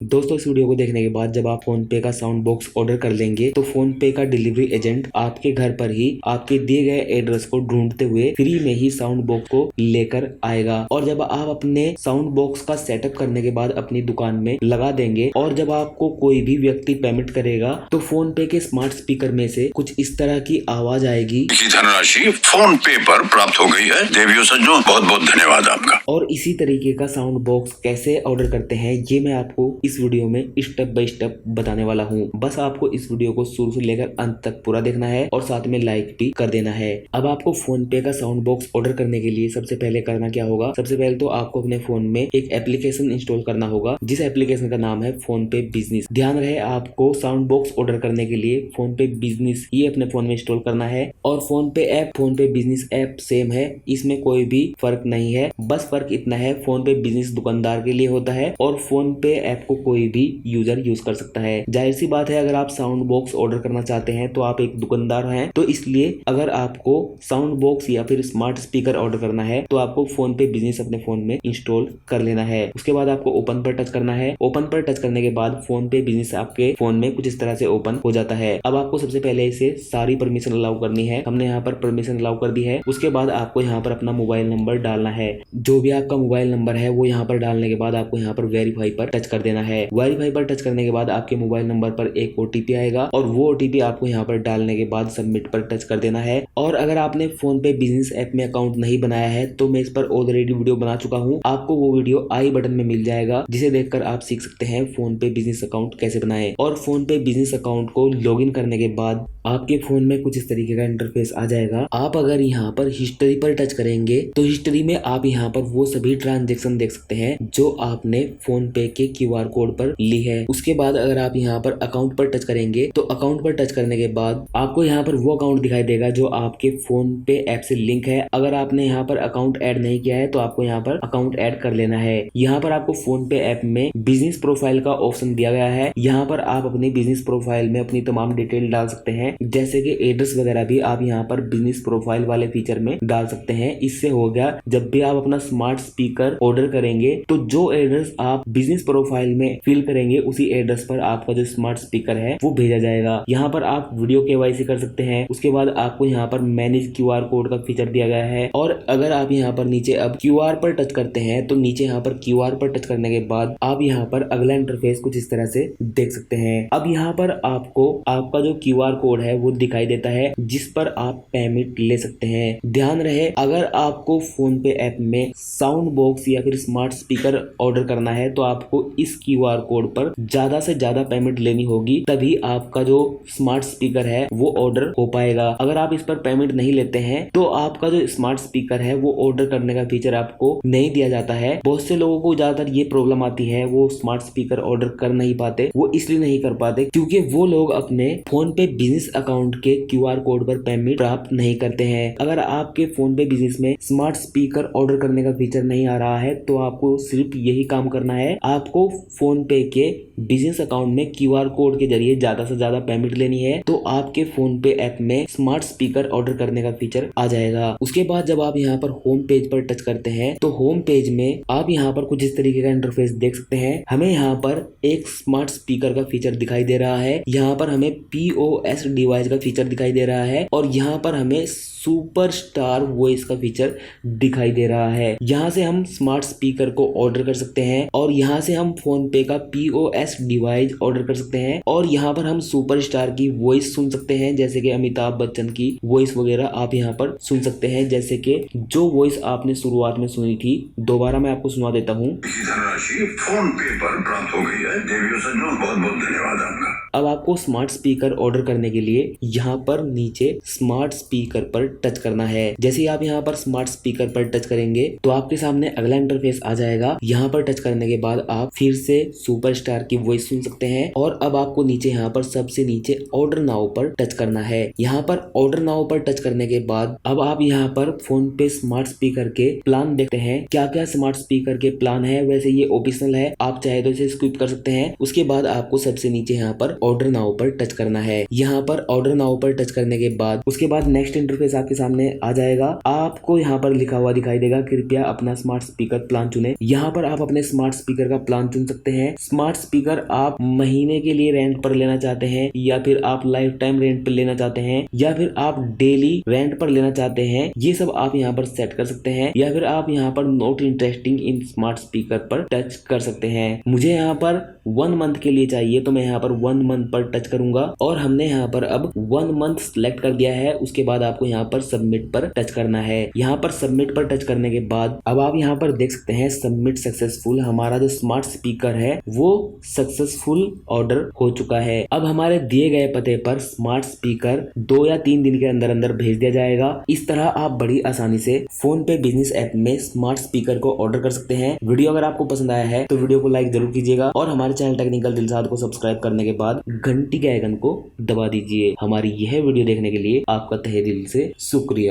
दोस्तों इस वीडियो को देखने के बाद जब आप फोन पे का साउंड बॉक्स ऑर्डर कर लेंगे तो फोन पे का डिलीवरी एजेंट आपके घर पर ही आपके दिए गए एड्रेस को ढूंढते हुए फ्री में ही साउंड बॉक्स को लेकर आएगा। और जब आप अपने साउंड बॉक्स का सेटअप करने के बाद अपनी दुकान में लगा देंगे और जब आपको कोई भी व्यक्ति पेमेंट करेगा तो फोन पे के स्मार्ट स्पीकर में से कुछ इस तरह की आवाज आएगी, धनराशि फोन पे पर प्राप्त हो गई है। देवियों सज्जनों बहुत बहुत धन्यवाद आपका। और इसी तरीके का साउंड बॉक्स कैसे ऑर्डर करते हैं ये मैं आपको इस वीडियो में स्टेप बाय स्टेप बताने वाला हूँ। बस आपको इस वीडियो को शुरू से लेकर अंत तक पूरा देखना है और साथ में लाइक भी कर देना है। अब आपको फोन पे का साउंड बॉक्स ऑर्डर करने के लिए सबसे पहले करना क्या होगा, सबसे पहले तो आपको अपने फोन में एक एप्लीकेशन इंस्टॉल करना होगा जिस एप्लीकेशन का नाम है फोन पे बिजनेस। ध्यान रहे आपको साउंड बॉक्स ऑर्डर करने के लिए फोन पे बिजनेस ही अपने फोन में इंस्टॉल करना है। और फोन पे ऐप फोन पे बिजनेस ऐप सेम है, इसमें कोई भी फर्क नहीं है। बस फर्क इतना है फोन पे बिजनेस दुकानदार के लिए होता है और फोन पे ऐप को कोई भी यूजर यूज कर सकता है। जाहिर सी बात है अगर आप साउंड बॉक्स ऑर्डर करना चाहते हैं तो आप एक दुकानदार हैं, तो इसलिए अगर आपको साउंड बॉक्स या फिर स्मार्ट स्पीकर ऑर्डर करना है तो आपको फोन पे बिजनेस अपने फोन में इंस्टॉल कर लेना है। उसके बाद आपको ओपन पर टच करना है। ओपन पर टच करने के बाद फोन पे बिजनेस आपके फोन में कुछ इस तरह से ओपन हो जाता है। अब आपको सबसे पहले इसे सारी परमिशन अलाउ करनी है। हमने यहाँ पर परमिशन अलाउ कर दी है। उसके बाद आपको यहाँ पर अपना मोबाइल नंबर डालना है। जो भी आपका मोबाइल नंबर है वो यहाँ पर डालने के बाद आपको यहाँ पर वेरीफाई पर टच कर देना है। वेरीफाई पर टच करने के बाद आपके मोबाइल नंबर पर एक ओटीपी आएगा और वो ओटीपी आपको यहाँ पर डालने के बाद सबमिट पर टच कर देना है। और अगर आपने फोन पे बिजनेस ऐप में अकाउंट नहीं बनाया है तो मैं इस पर ऑलरेडी वीडियो बना चुका हूँ, आपको वो वीडियो आई बटन में मिल जाएगा जिसे देखकर आप सीख सकते हैं फोन पे बिजनेस अकाउंट कैसे बनाएं। और फोन पे बिजनेस अकाउंट को लॉगिन करने के बाद आपके फोन में कुछ इस तरीके का इंटरफेस आ जाएगा। आप अगर यहाँ पर हिस्ट्री पर टच करेंगे तो हिस्ट्री में आप यहाँ पर वो सभी ट्रांजैक्शन देख सकते हैं जो आपने फोन पे के क्यूआर कोड पर ली है। उसके बाद अगर आप यहाँ पर अकाउंट पर टच करेंगे तो अकाउंट पर टच करने के बाद आपको यहाँ पर वो अकाउंट दिखाई देगा जो आपके फोन पे ऐप से लिंक है। अगर आपने यहाँ पर अकाउंट ऐड नहीं किया है तो आपको यहाँ पर अकाउंट ऐड कर लेना है। यहाँ पर आपको फोन पे ऐप में बिजनेस प्रोफाइल का ऑप्शन दिया गया है। यहाँ पर आप अपनी बिजनेस प्रोफाइल में अपनी तमाम डिटेल डाल सकते हैं, जैसे कि एड्रेस वगैरह भी आप यहाँ पर बिजनेस प्रोफाइल वाले फीचर में डाल सकते हैं। इससे हो गया जब भी आप अपना स्मार्ट स्पीकर ऑर्डर करेंगे तो जो एड्रेस आप बिजनेस प्रोफाइल में फिल करेंगे उसी एड्रेस पर आपका जो स्मार्ट स्पीकर है वो भेजा जाएगा। यहाँ पर आप वीडियो केवाईसी कर सकते हैं। उसके बाद आपको यहाँ पर मैनेज क्यूआर कोड का फीचर दिया गया है। और अगर आप यहाँ पर नीचे अब क्यूआर पर टच करते हैं तो नीचे यहाँ पर क्यूआर पर टच करने के बाद आप यहाँ पर अगला इंटरफेस कुछ इस तरह से देख सकते हैं। अब यहाँ पर आपको आपका जो क्यूआर कोड है वो दिखाई देता है जिस पर आप पेमेंट ले सकते हैं। ध्यान रहे अगर आपको फोन पे ऐप में साउंड बॉक्स या फिर स्मार्ट स्पीकर ऑर्डर करना है तो आपको इस क्यूआर कोड पर ज्यादा से ज्यादा पेमेंट लेनी होगी, तभी आपका जो स्मार्ट स्पीकर है वो ऑर्डर हो पाएगा। अगर आप इस पर पेमेंट नहीं लेते हैं तो आपका जो स्मार्ट स्पीकर है वो ऑर्डर करने का फीचर आपको नहीं दिया जाता है। बहुत से लोगों को ज्यादातर ये प्रॉब्लम आती है, वो स्मार्ट स्पीकर ऑर्डर कर नहीं पाते। वो इसलिए नहीं कर पाते क्योंकि वो लोग अपने फोन पे बिजनेस अकाउंट के क्यूआर कोड पर पेमेंट प्राप्त नहीं करते हैं। अगर आपके फोन पे बिजनेस में स्मार्ट स्पीकर ऑर्डर करने का फीचर नहीं आ रहा है तो आपको सिर्फ यही काम करना है, आपको फोन पे के बिजनेस अकाउंट में क्यूआर कोड के जरिए ज्यादा से ज्यादा पेमेंट लेनी है तो आपके फोन पे ऐप में स्मार्ट स्पीकर ऑर्डर करने का फीचर आ जाएगा। उसके बाद जब आप यहाँ पर होम पेज पर टच करते हैं तो होम पेज में आप यहाँ पर कुछ इस तरीके का इंटरफेस देख सकते हैं। हमें यहाँ पर एक स्मार्ट स्पीकर का फीचर दिखाई दे रहा है, यहाँ पर हमें पीओएस डिवाइस का फीचर दिखाई दे रहा है और यहाँ पर हमें सुपरस्टार वॉइस का फीचर दिखाई दे रहा है। यहाँ से हम स्मार्ट स्पीकर को ऑर्डर कर सकते हैं और यहाँ से हम फोन पे का पीओएस डिवाइस ऑर्डर कर सकते हैं और यहाँ पर हम सुपरस्टार की वॉइस सुन सकते हैं, जैसे कि अमिताभ बच्चन की वॉइस वगैरह आप यहाँ पर सुन सकते हैं, जैसे कि जो वॉइस आपने शुरुआत में सुनी थी। दोबारा मैं आपको सुना देता हूँ। धनराशि फोन पे पर प्राप्त हो गई है। देवियों सज्जनों बहुत बहुत धन्यवाद आपका। अब आपको स्मार्ट स्पीकर ऑर्डर करने के लिए यहाँ पर नीचे स्मार्ट स्पीकर पर टच करना है। जैसे ही आप यहाँ पर स्मार्ट स्पीकर पर टच करेंगे तो आपके सामने अगला इंटरफेस आ जाएगा। यहाँ पर टच करने के बाद आप फिर से सुपरस्टार की वॉइस सुन सकते हैं और अब आपको नीचे यहाँ पर सबसे नीचे ऑर्डर नाउ पर टच करना है। यहाँ पर ऑर्डर नाउ पर टच करने के बाद अब आप यहाँ पर फोन पे स्मार्ट स्पीकर के प्लान देखते हैं क्या क्या स्मार्ट स्पीकर के प्लान है। वैसे ये ऑप्शनल है, आप चाहे तो इसे स्किप कर सकते हैं। उसके बाद आपको सबसे नीचे यहाँ पर ऑर्डर नाउ पर टच करना है। यहाँ पर ऑर्डर नाउ पर टच करने के बाद उसके बाद नेक्स्ट इंटरफेस आपके सामने आ जाएगा। आपको यहाँ पर लिखा हुआ दिखाई देगा कृपया अपना स्मार्ट स्पीकर प्लान चुने। यहाँ पर आप अपने स्मार्ट स्पीकर का प्लान चुन सकते हैं। स्मार्ट स्पीकर आप महीने के लिए रेंट पर लेना चाहते हैं या फिर आप लाइफ टाइम रेंट पर लेना चाहते हैं या फिर आप डेली रेंट पर लेना चाहते हैं, ये सब आप यहाँ पर सेट कर सकते हैं। या फिर आप यहाँ पर not interesting in smart speaker पर टच कर सकते हैं। मुझे यहाँ पर 1 मंथ के लिए चाहिए तो मैं यहाँ पर 1 मंथ पर टच करूंगा और हमने यहाँ पर अब 1 मंथ सिलेक्ट कर दिया है। उसके बाद आपको यहाँ पर सबमिट पर टच करना है। यहाँ पर सबमिट पर टच करने के बाद अब आप यहाँ पर देख सकते हैं सबमिट सक्सेसफुल। हमारा जो स्मार्ट स्पीकर है वो सक्सेसफुल ऑर्डर हो चुका है। अब हमारे दिए गए पते पर स्मार्ट स्पीकर 2 या 3 दिन के अंदर अंदर भेज दिया जाएगा। इस तरह आप बड़ी आसानी से फोन पे बिजनेस ऐप में स्मार्ट स्पीकर को ऑर्डर कर सकते हैं। वीडियो अगर आपको पसंद आया है तो वीडियो को लाइक जरूर कीजिएगा और हमारे चैनल टेक्निकल दिलसाद को सब्सक्राइब करने के बाद घंटी के आइकन को दबा दीजिए। हमारी यह वीडियो देखने के लिए आपका तहे दिल से शुक्रिया।